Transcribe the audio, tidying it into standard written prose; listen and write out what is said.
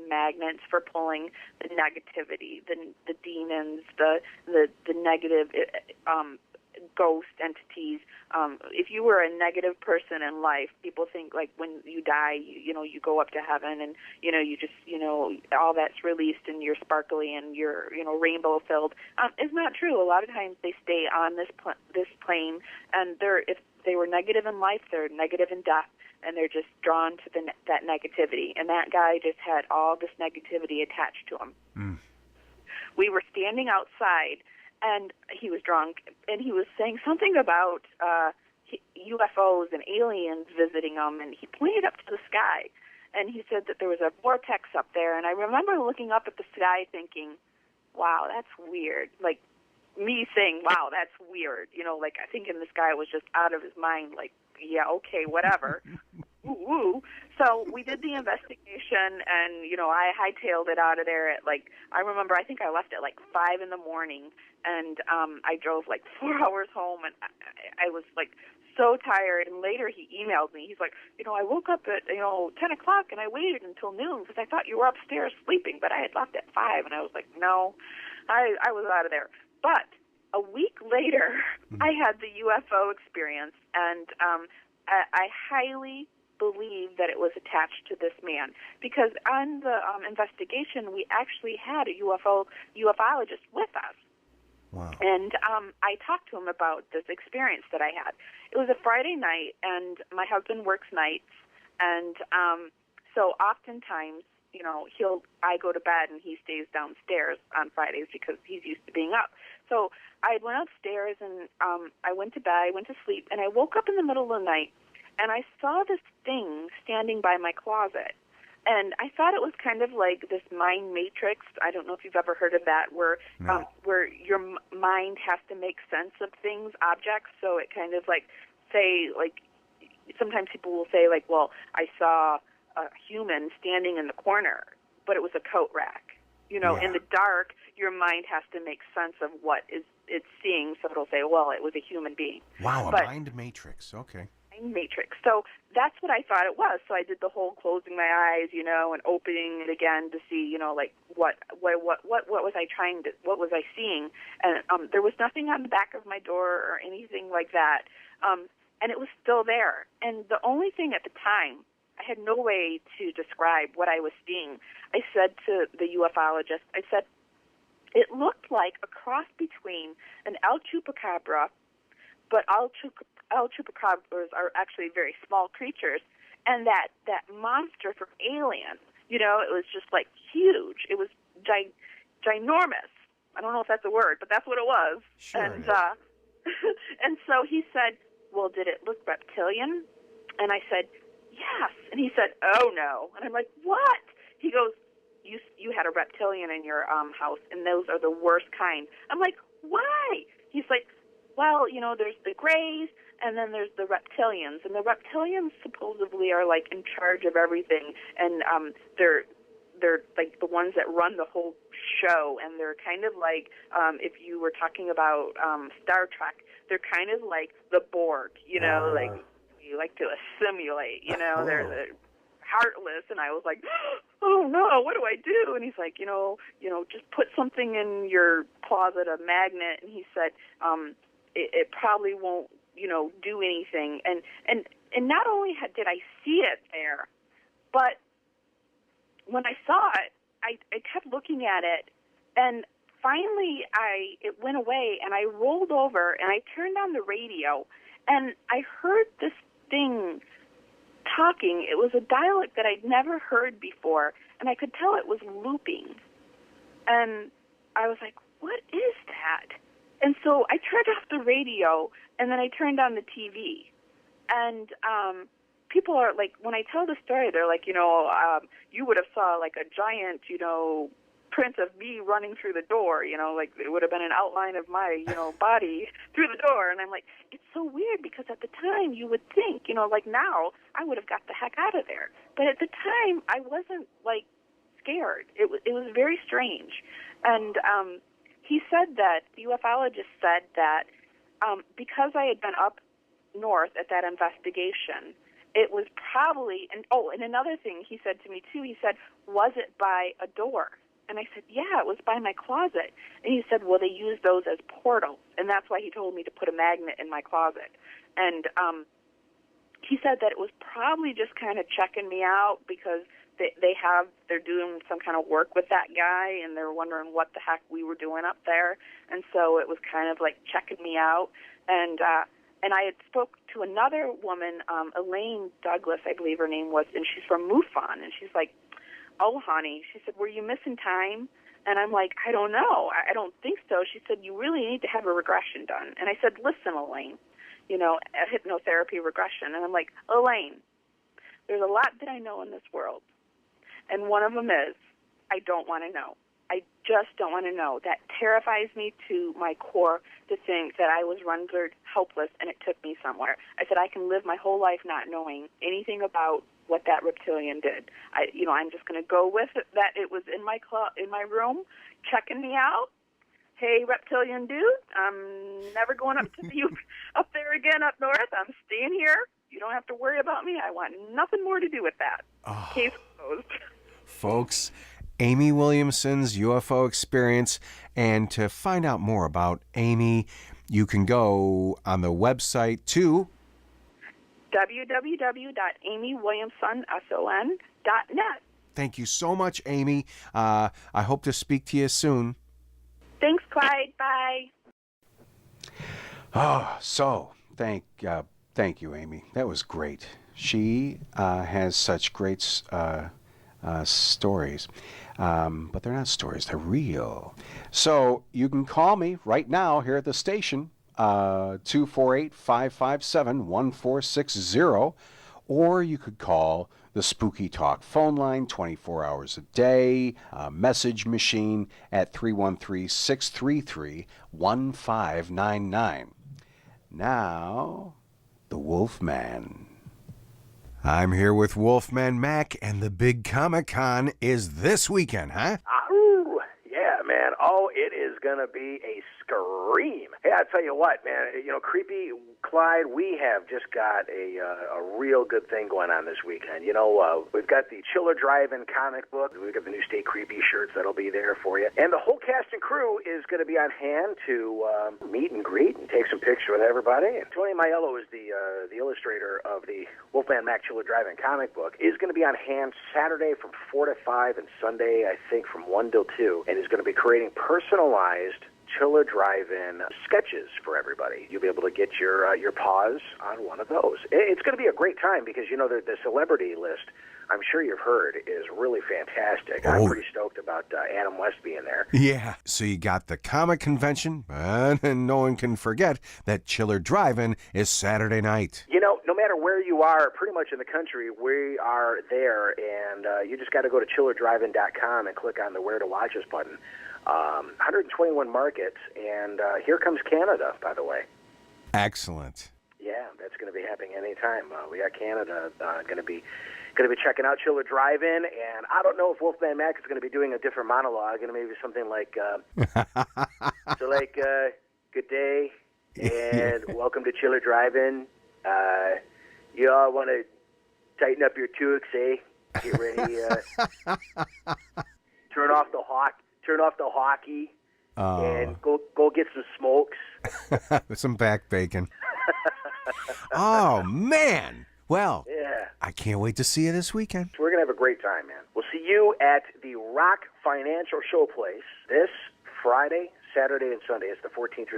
magnets for pulling the negativity, the demons, the negative ghost entities. If you were a negative person in life, people think like when you die, you go up to heaven and you just all that's released and you're sparkly and you're rainbow filled. It's not true. A lot of times they stay on this plane, and if they were negative in life, they're negative in death, and they're just drawn to that negativity. And that guy just had all this negativity attached to him. We were standing outside, and he was drunk, and he was saying something about UFOs and aliens visiting him, and he pointed up to the sky, and he said that there was a vortex up there. And I remember looking up at the sky thinking, wow, that's weird. Like, me saying, wow, that's weird. Like, I think this guy was just out of his mind, like, yeah, okay, whatever. Woo. So we did the investigation, and, I hightailed it out of there at, I remember, I think I left at, 5 in the morning, and I drove, 4 hours home, and I was, so tired, and later he emailed me. He's like, I woke up at, 10 o'clock, and I waited until noon because I thought you were upstairs sleeping, but I had left at 5, and I was like, no, I was out of there. But a week later, I had the UFO experience, and I highly believe that it was attached to this man, because on the investigation, we actually had a ufologist with us. Wow. And I talked to him about this experience that I had. It was a Friday night, and my husband works nights, and so oftentimes, I go to bed and he stays downstairs on Fridays because he's used to being up. So I went upstairs and I went to bed, I went to sleep, and I woke up in the middle of the night, and I saw this thing standing by my closet. And I thought it was kind of like this mind matrix. I don't know if you've ever heard of that, where your mind has to make sense of things, objects. So it kind of sometimes people will say well, I saw a human standing in the corner, but it was a coat rack. In the dark, your mind has to make sense of what it's seeing. So it'll say, well, it was a human being. Wow, a mind matrix. Okay. Matrix. So that's what I thought it was. So I did the whole closing my eyes, and opening it again to see, what was I seeing? And there was nothing on the back of my door or anything like that. And it was still there. And the only thing at the time, I had no way to describe what I was seeing. I said to the ufologist, I said, it looked like a cross between an El Chupacabra, but El Chupacabras are actually very small creatures, and that monster from Alien, it was just huge. It was ginormous. I don't know if that's a word, but that's what it was. Sure. And and so he said, well, did it look reptilian? And I said, yes. And he said, oh no. And I'm like, what? He goes, you had a reptilian in your house, and those are the worst kind. I'm like, why? He's like, well, there's the Greys, and then there's the reptilians, and the reptilians supposedly are in charge of everything, and they're like the ones that run the whole show, and they're kind of like if you were talking about Star Trek, they're kind of like the Borg, like you like to assimilate, they're heartless. And I was like, oh no, what do I do? And he's like, just put something in your closet, a magnet. And he said, it probably won't, do anything. And not only did I see it there, but when I saw it, I kept looking at it, and finally it went away, and I rolled over, and I turned on the radio, and I heard this thing talking. It was a dialect that I'd never heard before, and I could tell it was looping. And I was like, what is that? And so I turned off the radio, and then I turned on the TV. And people are like, when I tell the story, they're like, you would have saw a giant, print of me running through the door, it would have been an outline of my, body through the door. And I'm like, it's so weird, because at the time you would think, now I would have got the heck out of there. But at the time I wasn't scared. It was very strange. And he said that, the ufologist said that because I had been up north at that investigation, it was probably, and another thing he said to me too, he said, was it by a door? And I said, yeah, it was by my closet. And he said, well, they use those as portals, and that's why he told me to put a magnet in my closet. And he said that it was probably just kind of checking me out because they're doing some kind of work with that guy, and they're wondering what the heck we were doing up there. And so it was kind of like checking me out. And I had spoke to another woman, Elaine Douglas, I believe her name was, and she's from MUFON, and she's like, oh, honey, she said, were you missing time? And I'm like, I don't know. I don't think so. She said, you really need to have a regression done. And I said, listen, Elaine, a hypnotherapy regression. And I'm like, Elaine, there's a lot that I know in this world. And one of them is, I don't want to know. I just don't want to know. That terrifies me to my core to think that I was rendered helpless and it took me somewhere. I said, I can live my whole life not knowing anything about what that reptilian did. I'm just going to go with it, that it was in my room, checking me out. Hey, reptilian dude, I'm never going up to you up there again up north. I'm staying here. You don't have to worry about me. I want nothing more to do with that. Oh. Case closed. Folks, Amy Williamson's UFO experience, and to find out more about Amy, you can go on the website to www.amywilliamsonson.net. Thank you so much, Amy. I hope to speak to you soon. Thanks, Clyde. Bye. So thank you, Amy. That was great. She has such great stories, but they're not stories. They're real. So you can call me right now here at the station, 248-557-1460, or you could call the Spooky Talk phone line 24 hours a day, message machine at 313-633-1599. Now, the Wolfman. I'm here with Wolfman Mac, and the big Comic-Con is this weekend, huh? Yeah, man. Oh, it is going to be a scream. Hey, I tell you what, man. Creepy Clyde, we have just got a real good thing going on this weekend. We've got the Chiller Drive-In comic book. We've got the new Stay Creepy shirts that'll be there for you. And the whole cast and crew is going to be on hand to meet and greet and take some pictures with everybody. And Tony Maiello is the illustrator of the Wolfman Mac Chiller Drive-In comic book, is going to be on hand Saturday from 4 to 5 and Sunday, I think, from 1 till 2, and is going to be creating personalized Chiller Drive-In sketches for everybody. You'll be able to get your paws on one of those. It's going to be a great time because, the celebrity list, I'm sure you've heard, is really fantastic. I'm pretty stoked about Adam West being there. Yeah, so you got the comic convention, and no one can forget that Chiller Drive-In is Saturday night. No matter where you are, pretty much in the country, we are there, and you just got to go to chillerdrivein.com and click on the Where to Watch Us button. 121 markets, and here comes Canada, by the way. Excellent. Yeah, that's going to be happening anytime. We got Canada going to be checking out Chiller Drive-In, and I don't know if Wolfman Mac is going to be doing a different monologue, and maybe something like, good day, and welcome to Chiller Drive-In. You all want to tighten up your tux, eh? Get ready. Turn off the hockey, and go get some smokes. Some back bacon. Oh, man. Well, yeah. I can't wait to see you this weekend. We're going to have a great time, man. We'll see you at the Rock Financial Showplace this Friday, Saturday, and Sunday. It's the 14th through